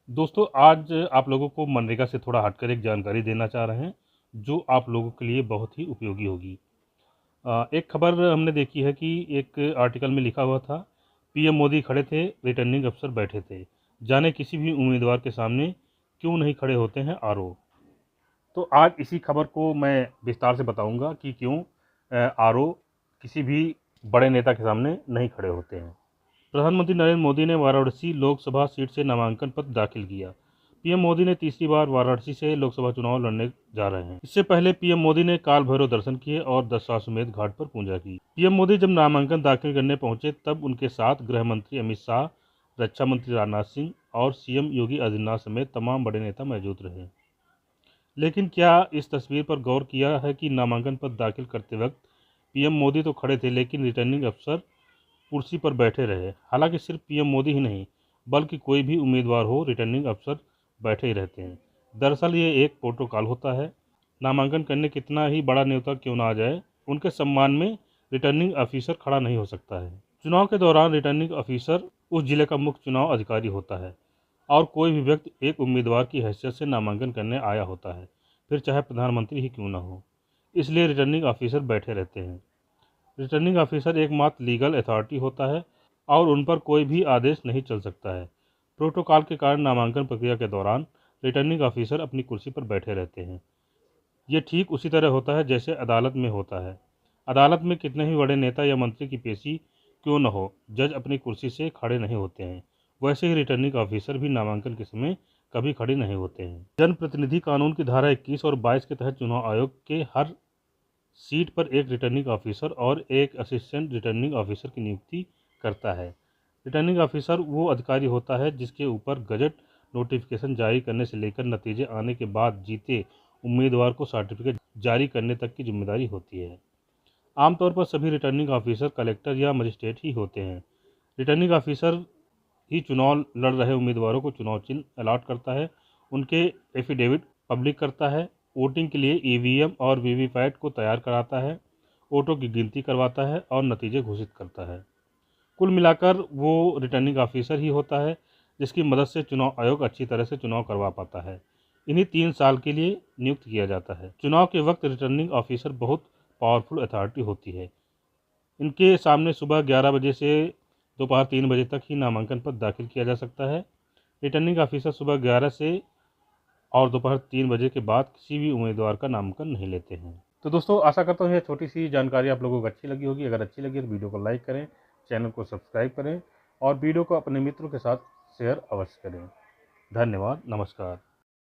दोस्तों, आज आप लोगों को मनरेगा से थोड़ा हटकर एक जानकारी देना चाह रहे हैं, जो आप लोगों के लिए बहुत ही उपयोगी होगी। एक खबर हमने देखी है कि एक आर्टिकल में लिखा हुआ था, पीएम मोदी खड़े थे, रिटर्निंग अफसर बैठे थे। जाने किसी भी उम्मीदवार के सामने क्यों नहीं खड़े होते हैं आरओ। तो आज इसी खबर को मैं विस्तार से बताऊंगा कि क्यों आरओ किसी भी बड़े नेता के सामने नहीं खड़े होते हैं। प्रधानमंत्री नरेंद्र मोदी ने वाराणसी लोकसभा सीट से नामांकन पत्र दाखिल किया। पीएम मोदी ने तीसरी बार वाराणसी से लोकसभा चुनाव लड़ने जा रहे हैं। इससे पहले पीएम मोदी ने काल भैरव दर्शन किए और दशाश्वमेध घाट पर पूजा की। पीएम मोदी जब नामांकन दाखिल करने पहुंचे तब उनके साथ गृह मंत्री अमित शाह, रक्षा मंत्री राजनाथ सिंह और सीएम योगी आदित्यनाथ समेत तमाम बड़े नेता मौजूद रहे। लेकिन क्या इस तस्वीर पर गौर किया है कि नामांकन पत्र दाखिल करते वक्त पीएम मोदी तो खड़े थे, लेकिन रिटर्निंग अफसर कुर्सी पर बैठे रहे। हालांकि सिर्फ पीएम मोदी ही नहीं, बल्कि कोई भी उम्मीदवार हो, रिटर्निंग अफसर बैठे ही रहते हैं। दरअसल ये एक प्रोटोकॉल होता है। नामांकन करने कितना ही बड़ा नेता क्यों ना आ जाए, उनके सम्मान में रिटर्निंग ऑफिसर खड़ा नहीं हो सकता है। चुनाव के दौरान रिटर्निंग ऑफिसर उस जिले का मुख्य चुनाव अधिकारी होता है और कोई भी व्यक्ति एक उम्मीदवार की हैसियत से नामांकन करने आया होता है, फिर चाहे प्रधानमंत्री ही क्यों ना हो। इसलिए रिटर्निंग ऑफिसर बैठे रहते हैं। रिटर्निंग ऑफिसर एकमात्र लीगल अथॉरिटी होता है और उन पर कोई भी आदेश नहीं चल सकता है। प्रोटोकॉल के कारण नामांकन प्रक्रिया के दौरान रिटर्निंग ऑफिसर अपनी कुर्सी पर बैठे रहते हैं। ये ठीक उसी तरह होता है जैसे अदालत में होता है। अदालत में कितने ही बड़े नेता या मंत्री की पेशी क्यों न हो, जज अपनी कुर्सी से खड़े नहीं होते हैं। वैसे ही रिटर्निंग ऑफिसर भी नामांकन के समय कभी खड़े नहीं होते हैं। जनप्रतिनिधि कानून की धारा 21 और 22 के तहत चुनाव आयोग के हर सीट पर एक रिटर्निंग ऑफिसर और एक असिस्टेंट रिटर्निंग ऑफिसर की नियुक्ति करता है। रिटर्निंग ऑफिसर वो अधिकारी होता है जिसके ऊपर गजट नोटिफिकेशन जारी करने से लेकर नतीजे आने के बाद जीते उम्मीदवार को सर्टिफिकेट जारी करने तक की जिम्मेदारी होती है। आमतौर पर सभी रिटर्निंग ऑफिसर कलेक्टर या मजिस्ट्रेट ही होते हैं। रिटर्निंग ऑफिसर ही चुनाव लड़ रहे उम्मीदवारों को चुनाव चिन्ह अलॉट करता है, उनके एफिडेविट पब्लिक करता है, वोटिंग के लिए ईवीएम और वीवीपैट को तैयार कराता है, वोटों की गिनती करवाता है और नतीजे घोषित करता है। कुल मिलाकर वो रिटर्निंग ऑफिसर ही होता है जिसकी मदद से चुनाव आयोग अच्छी तरह से चुनाव करवा पाता है। इन्हीं 3 साल के लिए नियुक्त किया जाता है। चुनाव के वक्त रिटर्निंग ऑफिसर बहुत पावरफुल अथॉरिटी होती है। इनके सामने सुबह 11 बजे से दोपहर 3 बजे तक ही नामांकन पत्र दाखिल किया जा सकता है। रिटर्निंग ऑफिसर सुबह 11 से और दोपहर 3 बजे के बाद किसी भी उम्मीदवार का नामांकन नहीं लेते हैं। तो दोस्तों, आशा करता हूँ ये छोटी सी जानकारी आप लोगों को अच्छी लगी होगी। अगर अच्छी लगी तो वीडियो को लाइक करें, चैनल को सब्सक्राइब करें और वीडियो को अपने मित्रों के साथ शेयर अवश्य करें। धन्यवाद, नमस्कार।